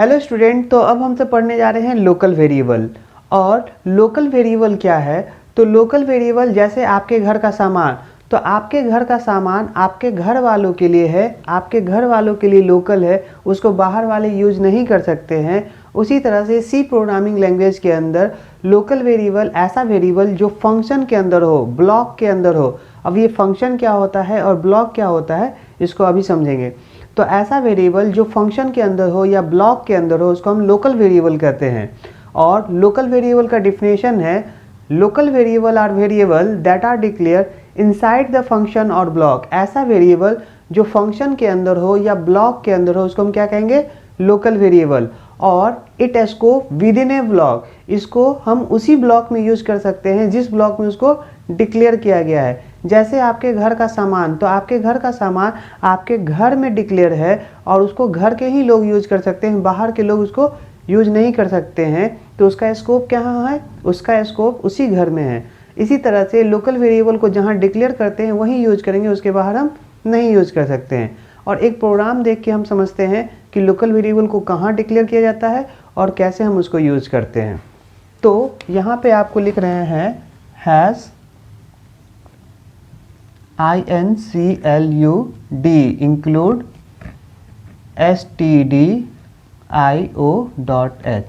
Hello student, तो अब हम सब पढ़ने जा रहे हैं लोकल वेरिएबल। और लोकल वेरिएबल क्या है? तो लोकल वेरिएबल जैसे आपके घर का सामान, तो आपके घर का सामान आपके घर वालों के लिए है, आपके घर वालों के लिए लोकल है, उसको बाहर वाले यूज नहीं कर सकते हैं। उसी तरह से सी प्रोग्रामिंग लैंग्वेज के अंदर लोकल वेरिएबल ऐसा वेरिएबल जो फंक्शन के अंदर हो, ब्लॉक के अंदर हो। अब ये फंक्शन क्या होता है और ब्लॉक क्या होता है, इसको अभी समझेंगे। तो ऐसा वेरिएबल जो फंक्शन के अंदर हो या ब्लॉक के अंदर हो, उसको हम लोकल वेरिएबल कहते हैं। और लोकल वेरिएबल का डिफिनेशन है, local variable are variable that are declare inside the function और ब्लॉक। ऐसा वेरिएबल जो फंक्शन के अंदर हो या ब्लॉक के अंदर हो, उसको हम क्या कहेंगे? Local variable. और it scope within a block, इसको हम उसी ब्लॉक में यूज कर सकते हैं जिस ब्लॉक में उसको डिक्लेयर किया गया है। जैसे आपके घर का सामान, तो आपके घर का सामान आपके घर में डिक्लेयर है और उसको घर के ही लोग यूज कर सकते हैं, बाहर के लोग उसको यूज नहीं कर सकते हैं। तो उसका स्कोप कहाँ है? उसका स्कोप उसी घर में है। इसी तरह से लोकल वेरिएबल को जहाँ डिक्लेयर करते हैं वहीं यूज करेंगे, उसके बाहर हम नहीं यूज कर सकते हैं। और एक प्रोग्राम देख के हम समझते हैं कि लोकल वेरिएबल को कहाँ डिक्लेयर किया जाता है और कैसे हम उसको यूज करते हैं। तो यहाँ पे आपको लिख रहे हैं hash include include stdio.h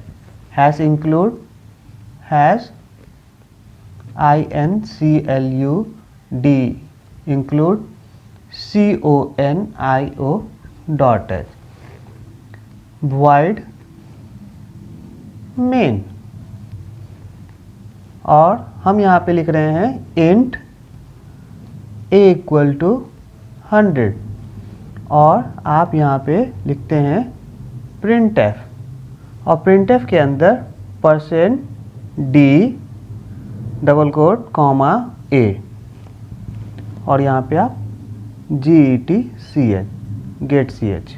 hash include hash include include conio.h void main। और हम यहाँ पे लिख रहे हैं int a इक्वल टू 100 और आप यहाँ पे लिखते हैं printf और printf के अंदर %d double quote comma a और यहाँ पे आप get ch।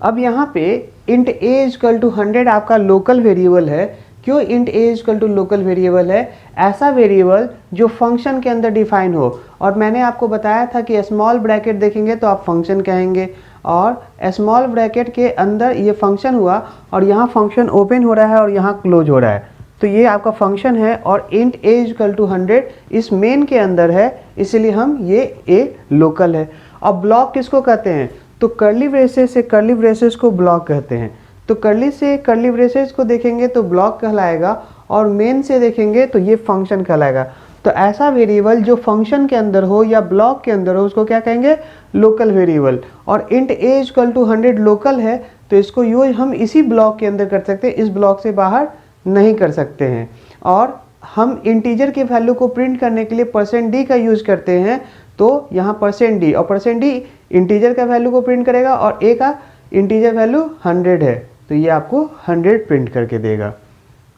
अब यहाँ पे int a इक्वल टू 100 आपका लोकल वेरिएबल है। क्यों int a equal to local variable है? ऐसा वेरिएबल जो फंक्शन के अंदर डिफाइन हो। और मैंने आपको बताया था कि स्मॉल ब्रैकेट देखेंगे तो आप फंक्शन कहेंगे, और स्मॉल ब्रैकेट के अंदर ये फंक्शन हुआ और यहाँ फंक्शन ओपन हो रहा है और यहाँ क्लोज हो रहा है, तो ये आपका फंक्शन है। और int a इक्वल टू 100 इस मेन के अंदर है, इसलिए हम ये a लोकल है। अब ब्लॉक किसको कहते हैं? तो कर्ली ब्रेसेस से कर्ली ब्रेसेस को ब्लॉक कहते हैं। तो कर्ली से कर्ली ब्रेसेस को देखेंगे तो ब्लॉक कहलाएगा, और मेन से देखेंगे तो ये फंक्शन कहलाएगा। तो ऐसा वेरिएबल जो फंक्शन के अंदर हो या ब्लॉक के अंदर हो, उसको क्या कहेंगे? Local variable. और int a equal to 100 local है, तो इसको यूज हम इसी ब्लॉक के अंदर कर सकते हैं, इस ब्लॉक से बाहर नहीं कर सकते हैं। और हम इंटीजर के वैल्यू को प्रिंट करने के लिए %d का यूज करते हैं। तो यहाँ %d और %d इंटीजर का वैल्यू को प्रिंट करेगा और a का इंटीजर वैल्यू 100 है, तो ये आपको 100 प्रिंट करके देगा।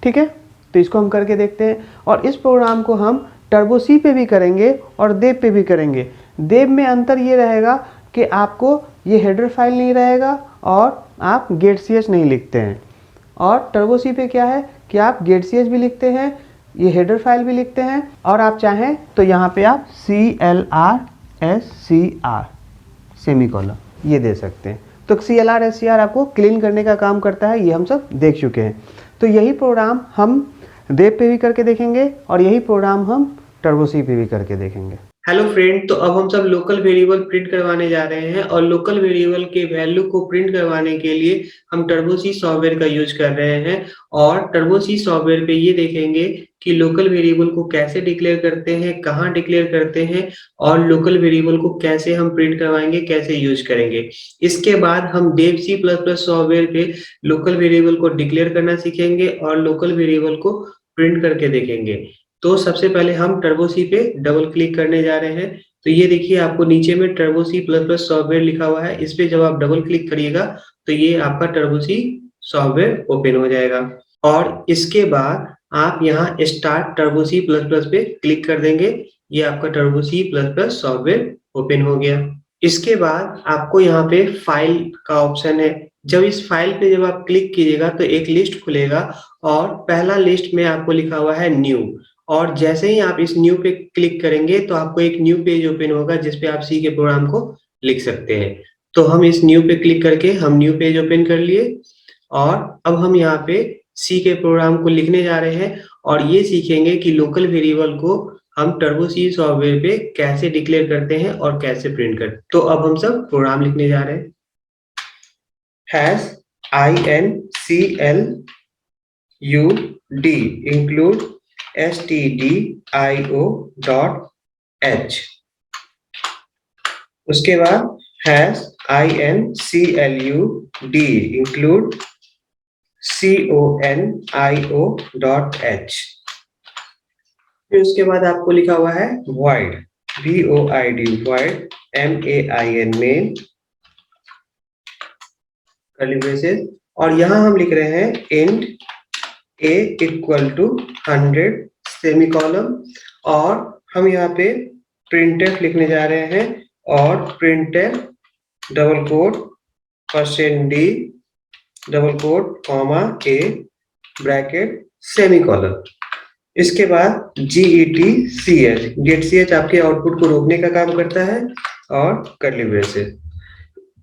ठीक है, तो इसको हम करके देखते हैं। और इस प्रोग्राम को हम टर्बो सी पे भी करेंगे और देव पे भी करेंगे। देव में अंतर ये रहेगा कि आपको ये हेडर फाइल नहीं रहेगा और आप गेट सी एच नहीं लिखते हैं। और टर्बो सी पे क्या है कि आप गेट सी एच भी लिखते हैं, ये हेडर फाइल भी लिखते हैं, और आप चाहें तो यहाँ पे आप CLRSCR सेमीकोलन ये दे सकते हैं। तो CLRSCR आपको क्लीन करने का काम करता है, ये हम सब देख चुके हैं। तो यही प्रोग्राम हम देव पे भी करके देखेंगे और यही प्रोग्राम हम टर्बो सी पे भी करके देखेंगे। हेलो फ्रेंड, तो अब हम सब लोकल वेरिएबल प्रिंट करवाने जा रहे हैं, और लोकल वेरिएबल के वैल्यू को प्रिंट करवाने के लिए हम टर्बो सी सॉफ्टवेयर का यूज कर रहे हैं। और टर्बो सी सॉफ्टवेयर पे ये देखेंगे कि लोकल वेरिएबल को कैसे डिक्लेयर करते हैं, कहाँ डिक्लेयर करते हैं, और लोकल वेरिएबल को कैसे हम प्रिंट करवाएंगे, कैसे यूज करेंगे। इसके बाद हम Dev C plus plus software पे लोकल वेरिएबल को डिक्लेयर करना सीखेंगे और लोकल वेरिएबल को प्रिंट करके देखेंगे। तो सबसे पहले हम टर्बो सी पे डबल क्लिक करने जा रहे हैं। तो ये देखिए आपको नीचे में Turbo C plus plus software लिखा हुआ है, इस पे जब आप डबल क्लिक करिएगा तो ये आपका टर्बो सी सॉफ्टवेयर ओपन हो जाएगा। और इसके बाद आप यहाँ start Turbo C plus plus पे क्लिक कर देंगे, ये आपका Turbo C plus plus software open हो गया। इसके बाद आपको यहाँ पे फाइल का ऑप्शन है। जब इस फाइल पे जब आप क्लिक कीजिएगा तो एक लिस्ट खुलेगा, और पहला लिस्ट में आपको लिखा हुआ है न्यू। और जैसे ही आप इस न्यू पे क्लिक करेंगे तो आपको एक न्यू पेज ओपन होगा जिसपे आप सी के प्रोग्राम को लिख सकते हैं। तो हम इस न्यू पे क्लिक करके हम न्यू पेज ओपन कर लिए और अब हम यहाँ पे सी के प्रोग्राम को लिखने जा रहे हैं और ये सीखेंगे कि लोकल वेरिएबल को हम टर्बो सी सॉफ्टवेयर पे कैसे डिक्लेयर करते हैं और कैसे प्रिंट करते हैं। तो अब हम सब प्रोग्राम लिखने जा रहे हैं। हैश include include stdio.h, उसके बाद हैश include include conio.h, फिर उसके बाद आपको लिखा हुआ है void void main curly braces और यहाँ हम लिख रहे हैं int a equal to 100 semicolon और हम यहाँ पे printf लिखने जा रहे हैं और printf double quote %d double quote comma a bracket semicolon, इसके बाद get ch आपके आउटपुट को रोकने का काम करता है और कर्ली ब्रेसेस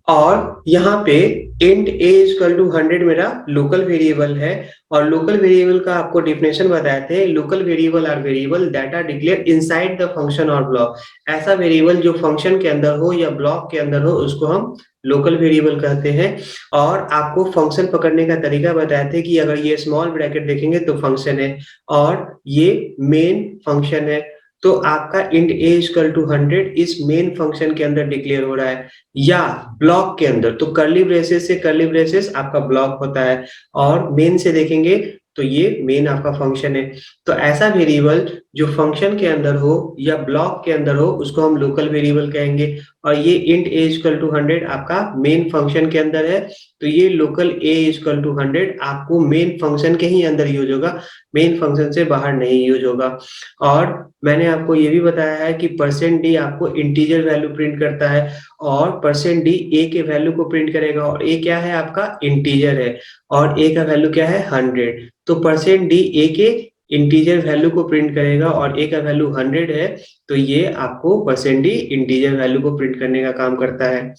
और यहाँ पे int a इक्वल टू 100 मेरा लोकल वेरिएबल है और लोकल वेरिएबल का आपको डिफिनेशन बताए थे। Local variable are variable that are declare inside the function और ब्लॉक। ऐसा वेरिएबल जो फंक्शन के अंदर हो या ब्लॉक के अंदर हो उसको हम लोकल वेरिएबल कहते हैं। और आपको फंक्शन पकड़ने का तरीका बताए थे कि अगर ये स्मॉल ब्रैकेट देखेंगे तो फंक्शन है और ये मेन फंक्शन है, तो आपका int a इक्वल टू 100 इस मेन फंक्शन के अंदर डिक्लेयर हो रहा है या ब्लॉक के अंदर, तो कर्ली ब्रेसेस से कर्ली ब्रेसेस आपका ब्लॉक होता है और मेन से देखेंगे तो ये मेन आपका फंक्शन है। तो ऐसा वेरिएबल जो फंक्शन के अंदर हो या ब्लॉक के अंदर हो उसको हम लोकल वेरिएबल कहेंगे और ये int a इक्वल टू 100 आपका मेन फंक्शन के अंदर है, तो ये लोकल a इक्वल टू 100 आपको मेन फंक्शन के ही अंदर यूज होगा, मेन फंक्शन से बाहर नहीं यूज होगा। और मैंने आपको ये भी बताया है कि %d आपको इंटीजर वैल्यू प्रिंट करता है और %d a के वैल्यू को प्रिंट करेगा और a क्या है आपका इंटीजर है और a का वैल्यू क्या है 100, तो %d a के इंटीजर वैल्यू को प्रिंट करेगा और a का वैल्यू 100 है, तो ये आपको %d इंटीजर वैल्यू को प्रिंट करने का काम करता है।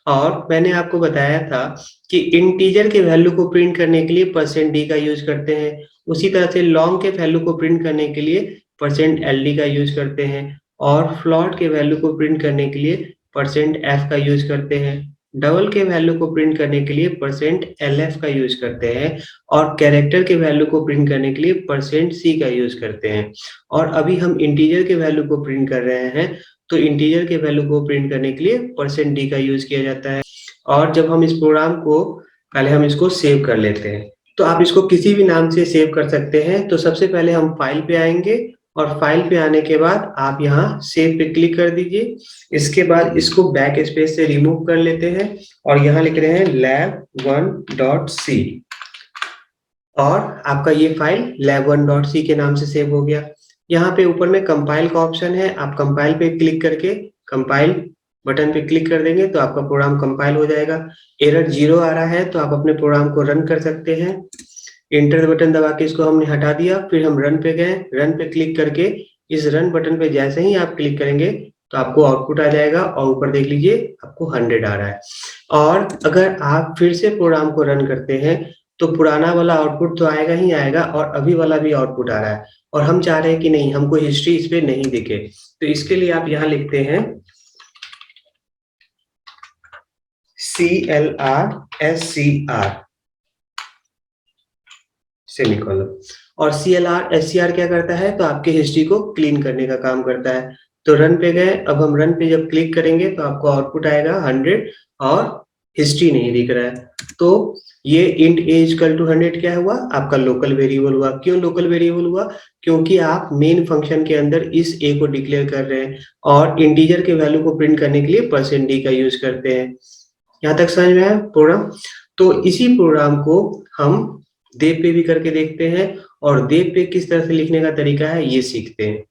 और मैंने आपको बताया था कि इंटीजर के वैल्यू को प्रिंट करने के लिए %d का यूज करते हैं, उसी तरह से लॉन्ग के वैल्यू को प्रिंट करने के लिए %ld का यूज करते हैं और फ्लोट के वैल्यू को प्रिंट करने के लिए %f का यूज करते हैं, डबल के वैल्यू को प्रिंट करने के लिए %lf का यूज करते हैं और कैरेक्टर के वैल्यू को प्रिंट करने के लिए %c का यूज करते हैं। और अभी हम इंटीजर के वैल्यू को प्रिंट कर रहे हैं, तो इंटीजर के वैल्यू को प्रिंट करने के लिए %d का यूज किया जाता है। और जब हम इस प्रोग्राम को पहले हम इसको सेव कर लेते हैं, तो आप इसको किसी भी नाम से सेव कर सकते हैं। तो सबसे पहले हम फाइल पे आएंगे और फाइल पे आने के बाद आप यहाँ सेव पे क्लिक कर दीजिए, इसके बाद इसको बैक स्पेस से रिमूव कर लेते हैं और यहाँ लिख रहे हैं lab1.c और आपका ये फाइल lab1.c के नाम से सेव हो गया। यहाँ पे ऊपर में कंपाइल का ऑप्शन है, आप कंपाइल पे क्लिक करके कंपाइल बटन पे क्लिक कर देंगे तो आपका प्रोग्राम कंपाइल हो जाएगा। एरर 0 आ रहा है तो आप अपने प्रोग्राम को रन कर सकते हैं। एंटर बटन दबा के इसको हमने हटा दिया, फिर हम रन पे गए, रन पे क्लिक करके इस रन बटन पे जैसे ही आप क्लिक करेंगे तो आपको आउटपुट आ जाएगा और ऊपर देख लीजिए आपको 100 आ रहा है। और अगर आप फिर से प्रोग्राम को रन करते हैं तो पुराना वाला आउटपुट तो आएगा ही आएगा और अभी वाला भी आउटपुट आ रहा है और हम चाह रहे हैं कि नहीं, हमको हिस्ट्री इस पे नहीं दिखे, तो इसके लिए आप यहाँ लिखते हैं CLR सेमीकोलन और CLR क्या करता है, तो आपके हिस्ट्री को क्लीन करने का काम करता है। तो रन पे गए, अब हम रन पे जब क्लिक करेंगे तो आपको आउटपुट आएगा 100 और हिस्ट्री नहीं दिख रहा है। तो ये int a इक्वल टू 100 क्या हुआ, आपका लोकल वेरिएबल हुआ। क्यों लोकल वेरिएबल हुआ, क्योंकि आप मेन फंक्शन के अंदर इस a को डिक्लेयर कर रहे हैं और इंटीजर के वैल्यू को प्रिंट करने के लिए %d का यूज करते हैं। यहाँ तक समझ में आया प्रोग्राम। तो इसी प्रोग्राम को हम देव पे भी करके देखते हैं और देव पे किस तरह से लिखने का तरीका है ये सीखते हैं।